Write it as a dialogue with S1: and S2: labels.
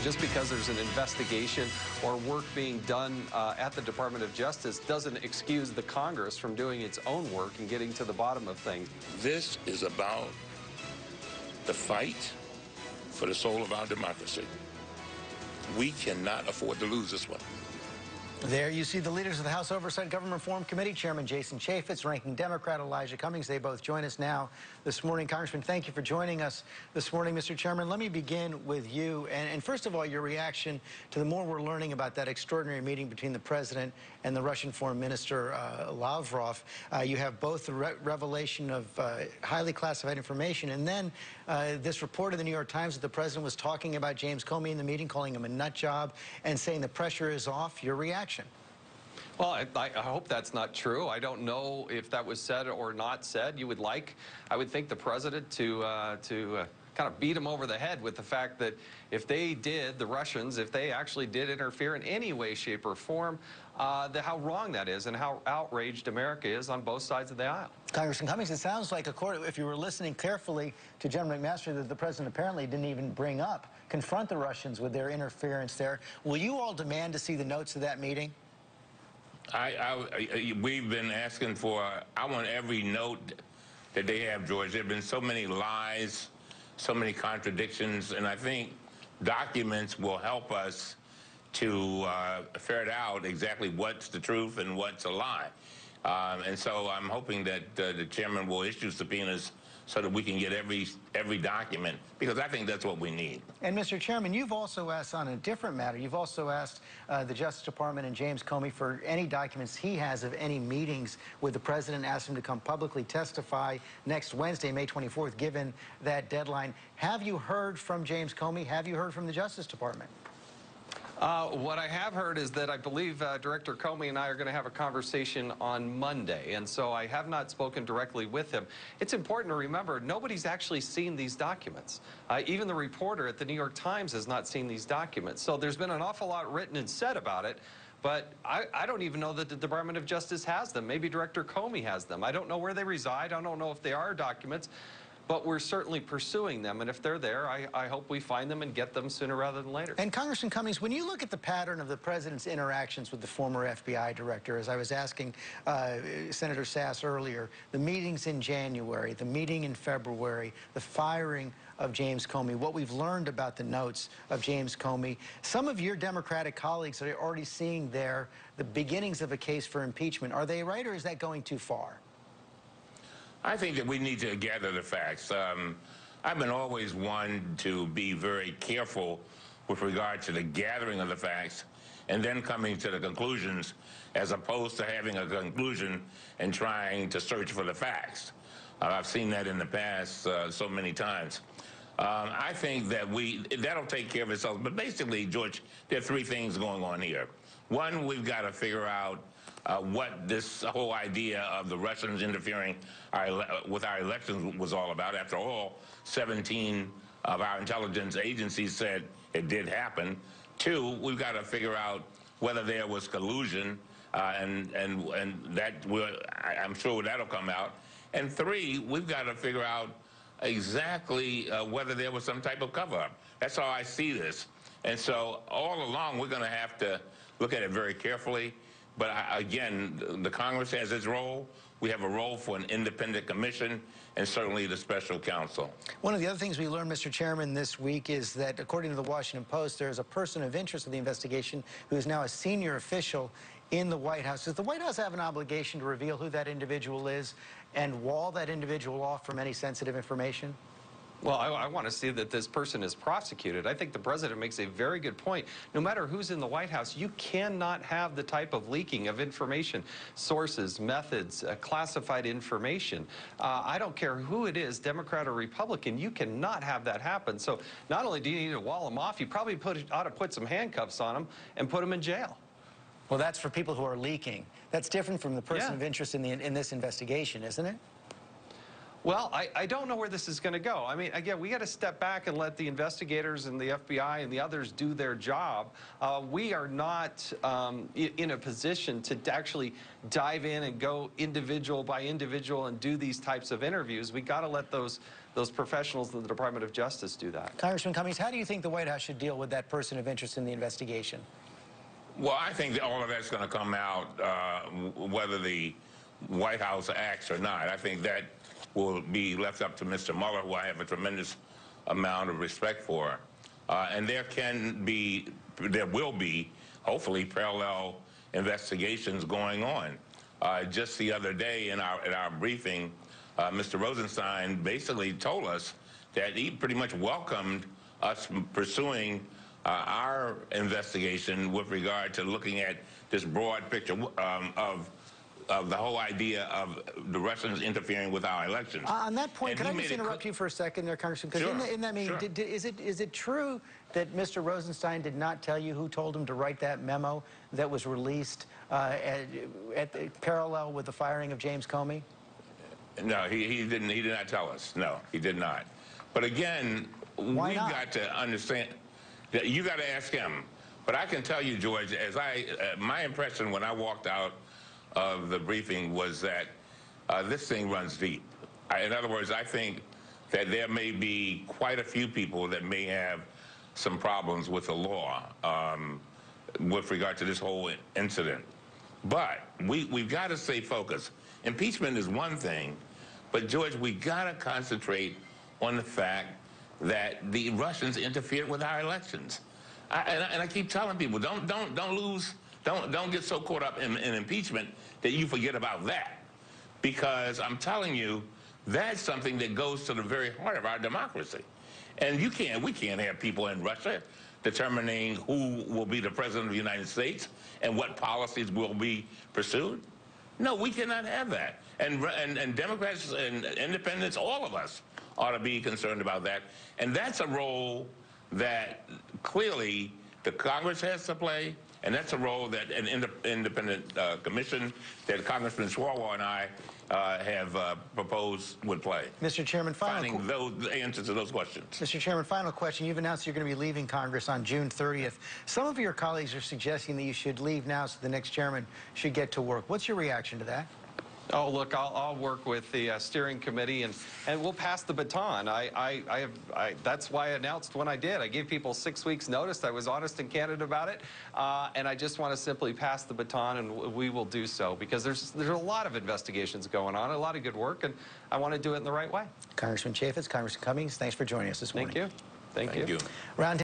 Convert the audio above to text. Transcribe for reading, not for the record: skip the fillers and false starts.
S1: Just because there's an investigation or work being done at the Department of Justice doesn't excuse the Congress from doing its own work and getting to the bottom of things.
S2: This is about the fight for the soul of our democracy. We cannot afford to lose this one.
S3: There you see the leaders of the House Oversight Government Reform Committee, Chairman Jason Chaffetz, Ranking Democrat Elijah Cummings. They both join us now this morning. Congressman, thank you for joining us this morning. Mr. Chairman, let me begin with you. And first of all, your reaction to the more we're learning about that extraordinary meeting between the President and the Russian Foreign Minister Lavrov. You have both the revelation of highly classified information and then this report in the New York Times that the President was talking about James Comey in the meeting, calling him a nut job and saying the pressure is off. Your reaction?
S1: Well, I hope that's not true. I don't know if that was said or not said. I would think the president to kind of beat him over the head with the fact that if they did, the Russians, if they actually did interfere in any way, shape, or form, how wrong that is and how outraged America is on both sides of the aisle.
S3: Congressman Cummings, it sounds like, if you were listening carefully to General McMaster, that the president apparently didn't even confront the Russians with their interference there. Will you all demand to see the notes of that meeting?
S2: We've been asking for, I want every note that they have, George. There have been so many lies, so many contradictions, and I think documents will help us to ferret out exactly what's the truth and what's a lie. And so I'm hoping that the chairman will issue subpoenas so that we can get every document, because I think that's what we need.
S3: And Mr. Chairman, you've also asked on a different matter, you've also asked the Justice Department and James Comey for any documents he has of any meetings with the president, asked him to come publicly testify next Wednesday, May 24th, given that deadline. Have you heard from James Comey? Have you heard from the Justice Department?
S1: What I have heard is that I believe Director Comey and I are going to have a conversation on Monday, and so I have not spoken directly with him. It's important to remember, nobody's actually seen these documents. Even the reporter at the New York Times has not seen these documents. So there's been an awful lot written and said about it, but I don't even know that the Department of Justice has them. Maybe Director Comey has them. I don't know where they reside. I don't know if they are documents. But we're certainly pursuing them, and if they're there, I hope we find them and get them sooner rather than later.
S3: And Congressman Cummings, when you look at the pattern of the president's interactions with the former FBI director, as I was asking Senator Sass earlier, the meetings in January, the meeting in February, the firing of James Comey, what we've learned about the notes of James Comey, some of your Democratic colleagues are already seeing there the beginnings of a case for impeachment. Are they right, or is that going too far?
S2: I think that we need to gather the facts. I've been always one to be very careful with regard to the gathering of the facts and then coming to the conclusions, as opposed to having a conclusion and trying to search for the facts. I've seen that in the past so many times. I think that that'll take care of itself. But basically, George, there are three things going on here. One, we've got to figure out what this whole idea of the Russians interfering with our elections was all about. After all, 17 of our intelligence agencies said it did happen. Two, we've got to figure out whether there was collusion, and that I'm sure that'll come out. And three, we've got to figure out exactly whether there was some type of cover-up. That's how I see this. And so all along, we're going to have to look at it very carefully. But again, the Congress has its role. We have a role for an independent commission and certainly the special counsel.
S3: One of the other things we learned, Mr. Chairman, this week is that, according to the Washington Post, there is a person of interest in the investigation who is now a senior official in the White House. Does the White House have an obligation to reveal who that individual is and wall that individual off from any sensitive information?
S1: Well, I want to see that this person is prosecuted. I think the president makes a very good point. No matter who's in the White House, you cannot have the type of leaking of information, sources, methods, classified information. I don't care who it is, Democrat or Republican, you cannot have that happen. So not only do you need to wall them off, you probably ought to put some handcuffs on them and put them in jail.
S3: Well, that's for people who are leaking. That's different from the person of interest in this investigation, isn't it?
S1: Well, I don't know where this is going to go. I mean, again, we got to step back and let the investigators and the FBI and the others do their job. We are not in a position to actually dive in and go individual by individual and do these types of interviews. We got to let those professionals in the Department of Justice do that.
S3: Congressman Cummings, how do you think the White House should deal with that person of interest in the investigation?
S2: Well, I think that all of that's going to come out whether the White House acts or not. I think that will be left up to Mr. Mueller, who I have a tremendous amount of respect for. And there will be, hopefully, parallel investigations going on. Just the other day in our briefing, Mr. Rosenstein basically told us that he pretty much welcomed us pursuing our investigation with regard to looking at this broad picture of the whole idea of the Russians interfering with our elections.
S3: On that point, can I just interrupt you for a second there, Congressman? Because
S2: sure,
S3: in that meeting,
S2: sure.
S3: is it true that Mr. Rosenstein did not tell you who told him to write that memo that was released parallel with the firing of James Comey?
S2: No, he didn't. He did not tell us. No, he did not. But again, we've got to understand that you got to ask him. But I can tell you, George, my impression when I walked out of the briefing was that this thing runs deep. In other words, I think that there may be quite a few people that may have some problems with the law with regard to this whole incident. But we've got to stay focused. Impeachment is one thing, but George, we got to concentrate on the fact that the Russians interfered with our elections. And I keep telling people, don't get so caught up in impeachment that you forget about that. Because I'm telling you, that's something that goes to the very heart of our democracy. And we can't have people in Russia determining who will be the president of the United States and what policies will be pursued. No, we cannot have that. And Democrats and independents, all of us, ought to be concerned about that. And that's a role that clearly the Congress has to play, and that's a role that an independent commission that Congressman Schwarwar and I have proposed would play.
S3: Mr. Chairman,
S2: finding those answers to those questions.
S3: Mr. Chairman, final question. You've announced you're going to be leaving Congress on June 30th. Some of your colleagues are suggesting that you should leave now so the next chairman should get to work. What's your reaction to that?
S1: Oh, look, I'll work with the steering committee, and we'll pass the baton. That's why I announced when I did. I gave people 6 weeks' notice. I was honest and candid about it, and I just want to simply pass the baton, and we will do so, because there's a lot of investigations going on, a lot of good work, and I want to do it in the right way.
S3: Congressman Chaffetz, Congressman Cummings, thanks for joining us this morning.
S1: Thank you. Thank you.
S3: Round